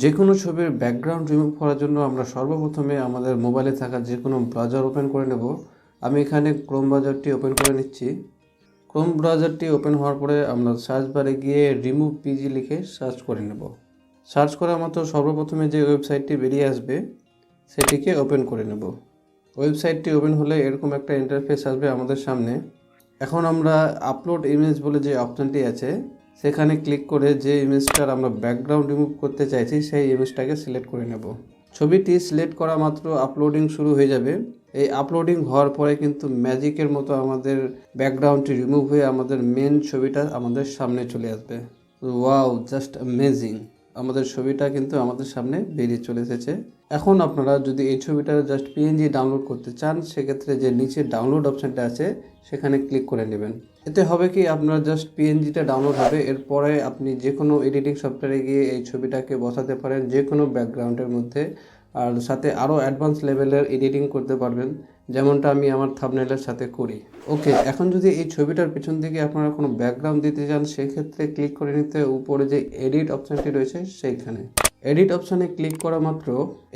যে কোনো ছবির ব্যাকগ্রাউন্ড রিমুভ করার জন্য আমরা সর্বপ্রথমে আমাদের মোবাইলে থাকা যে কোনো ব্রাউজার ওপেন করে নেব। আমি এখানে ক্রোম ব্রাউজারটি ওপেন করে নিচ্ছি। ক্রোম ব্রাউজারটি ওপেন হওয়ার পরে আমরা সার্চ বারে গিয়ে রিমুভ পিজি লিখে সার্চ করে নেব। সার্চ করার মতো সর্বপ্রথমে যে ওয়েবসাইটটি বেরিয়ে আসবে সেটিকে ওপেন করে নেব। ওয়েবসাইটটি ওপেন হলে এরকম একটা ইন্টারফেস আসবে আমাদের সামনে। এখন আমরা আপলোড ইমেজ বলে যে অপশানটি আছে সেখানে ক্লিক করে যে ইমেজটার আমরা ব্যাকগ্রাউন্ড রিমুভ করতে চাইছি সেই ইমেজটাকে সিলেক্ট করে নেব। ছবিটি সিলেক্ট করা মাত্র আপলোডিং শুরু হয়ে যাবে। এই আপলোডিং হওয়ার পরে কিন্তু ম্যাজিকের মতো আমাদের ব্যাকগ্রাউন্ডটি রিমুভ হয়ে আমাদের মেন ছবিটা আমাদের সামনে চলে আসবে। Wow, just amazing! আমাদের ছবিটা কিন্তু আমাদের সামনে বেরিয়ে চলে এসেছে। এখন আপনারা যদি এই ছবিটা জাস্ট পিএনজি ডাউনলোড করতে চান সেক্ষেত্রে যে নিচে ডাউনলোড অপশানটা আছে সেখানে ক্লিক করে নেবেন। এতে হবে কি, আপনার জাস্ট পিএনজিটা ডাউনলোড হবে, এরপরে আপনি যে কোনো এডিটিং সফটওয়্যারে গিয়ে এই ছবিটাকে বসাতে পারেন যে কোনো ব্যাকগ্রাউন্ডের মধ্যে, আর সাথে আরও অ্যাডভান্স লেভেলের এডিটিং করতে পারবেন, যেমনটা আমি আমার থাম্বনেইলের সাথে করি। ওকে, এখন যদি এই ছবিটার পিছন দিকে আপনারা কোনো ব্যাকগ্রাউন্ড দিতে চান সেক্ষেত্রে ক্লিক করে নিতে উপরে যে এডিট অপশানটি রয়েছে সেইখানে। এডিট অপশানে ক্লিক করা মাত্র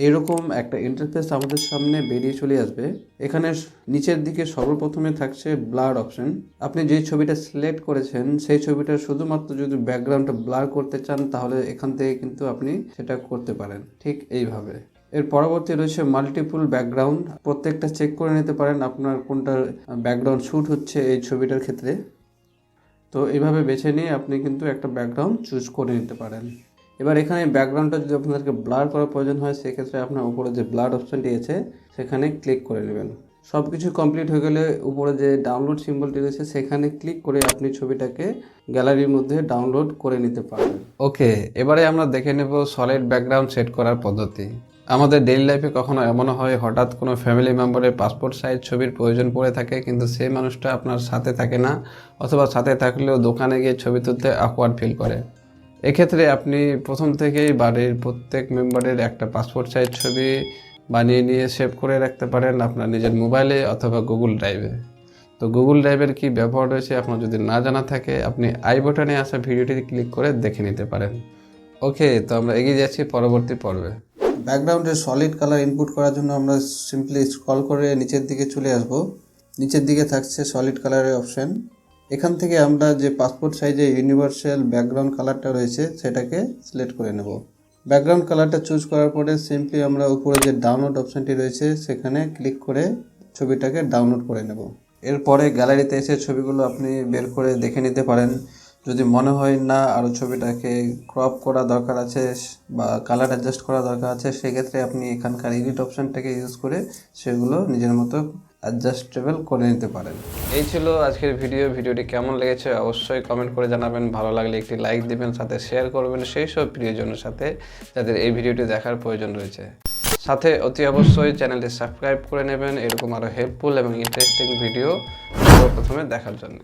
এরকম একটা ইন্টারফেস আমাদের সামনে বেরিয়ে চলে আসবে। এখানে নিচের দিকে সর্বপ্রথমে থাকছে ব্লার অপশান। আপনি যে ছবিটা সিলেক্ট করেছেন সেই ছবিটা শুধুমাত্র যদি ব্যাকগ্রাউন্ডটা ব্লার করতে চান তাহলে এখান থেকে কিন্তু আপনি সেটা করতে পারেন ঠিক এইভাবে। এর পরবর্তী রয়েছে মাল্টিপল ব্যাকগ্রাউন্ড। প্রত্যেকটা চেক করে নিতে পারেন আপনার কোনটা ব্যাকগ্রাউন্ড শ্যুট হচ্ছে এই ছবিটার ক্ষেত্রে। তো এইভাবে বেছে নিয়ে আপনি কিন্তু একটা ব্যাকগ্রাউন্ড চুজ করে নিতে পারেন। এবার এখানে ব্যাকগ্রাউন্ডটা যদি আপনাদেরকে ব্লার করার প্রয়োজন হয় সেক্ষেত্রে আপনার উপরে যে ব্লার অপশানটি আছে সেখানে ক্লিক করে নেবেন। সব কিছু কমপ্লিট হয়ে গেলে উপরে যে ডাউনলোড সিম্বলটি রয়েছে সেখানে ক্লিক করে আপনি ছবিটাকে গ্যালারির মধ্যে ডাউনলোড করে নিতে পারবেন। ওকে, এবারে আমরা দেখে নেব সলিড ব্যাকগ্রাউন্ড সেট করার পদ্ধতি। আমাদের ডেইলি লাইফে কখনো এমনও হয় হঠাৎ কোনো ফ্যামিলি মেম্বারের পাসপোর্ট সাইজ ছবির প্রয়োজন পড়ে থাকে, কিন্তু সেই মানুষটা আপনার সাথে থাকে না, অথবা সাথে থাকলেও দোকানে গিয়ে ছবি তুলতে অকওয়ার্ড ফিল করে। এক্ষেত্রে আপনি প্রথম থেকেই বাড়ির প্রত্যেক মেম্বারের একটা পাসপোর্ট সাইজ ছবি বানিয়ে নিয়ে সেভ করে রাখতে পারেন আপনার নিজের মোবাইলে অথবা গুগল ড্রাইভে। তো গুগল ড্রাইভের কি ব্যবহার রয়েছে আপনার যদি না জানা থাকে আপনি আই বাটনে আসা ভিডিওটি ক্লিক করে দেখে নিতে পারেন। ওকে, তো আমরা এগিয়ে যাচ্ছি পরবর্তী পর্বে। ব্যাকগ্রাউন্ডের সলিড কালার ইনপুট করার জন্য আমরা সিম্পলি স্ক্রল করে নিচের দিকে চলে আসব। নিচের দিকে থাকছে সলিড কালারের অপশান। এখান থেকে আমরা যে পাসপোর্ট সাইজে ইউনিভার্সাল ব্যাকগ্রাউন্ড কালারটা রয়েছে সেটাকে সিলেক্ট করে নেব। ব্যাকগ্রাউন্ড কালারটা চুজ করার পরে সিম্পলি আমরা উপরে যে ডাউনলোড অপশানটি রয়েছে সেখানে ক্লিক করে ছবিটাকে ডাউনলোড করে নেব। এরপরে গ্যালারিতে এসে ছবিগুলো আপনি বের করে দেখে নিতে পারেন। যদি মনে হয় না আরও ছবিটাকে ক্রপ করা দরকার আছে বা কালার অ্যাডজাস্ট করা দরকার আছে সেক্ষেত্রে আপনি এখানকার এডিট অপশানটাকে ইউজ করে সেগুলো নিজের মতো অ্যাডজাস্টেবল করে নিতে পারেন। এই ছিল আজকের ভিডিওটি কেমন লেগেছে অবশ্যই কমেন্ট করে জানাবেন। ভালো লাগলে একটি লাইক দিবেন, সাথে শেয়ার করবেন সেই সব প্রিয়জনের সাথে যাদের এই ভিডিওটি দেখার প্রয়োজন রয়েছে। সাথে অতি অবশ্যই চ্যানেলটি সাবস্ক্রাইব করে নেবেন এরকম আরও হেল্পফুল এবং ইন্টারেস্টিং ভিডিও প্রথমে দেখার জন্য।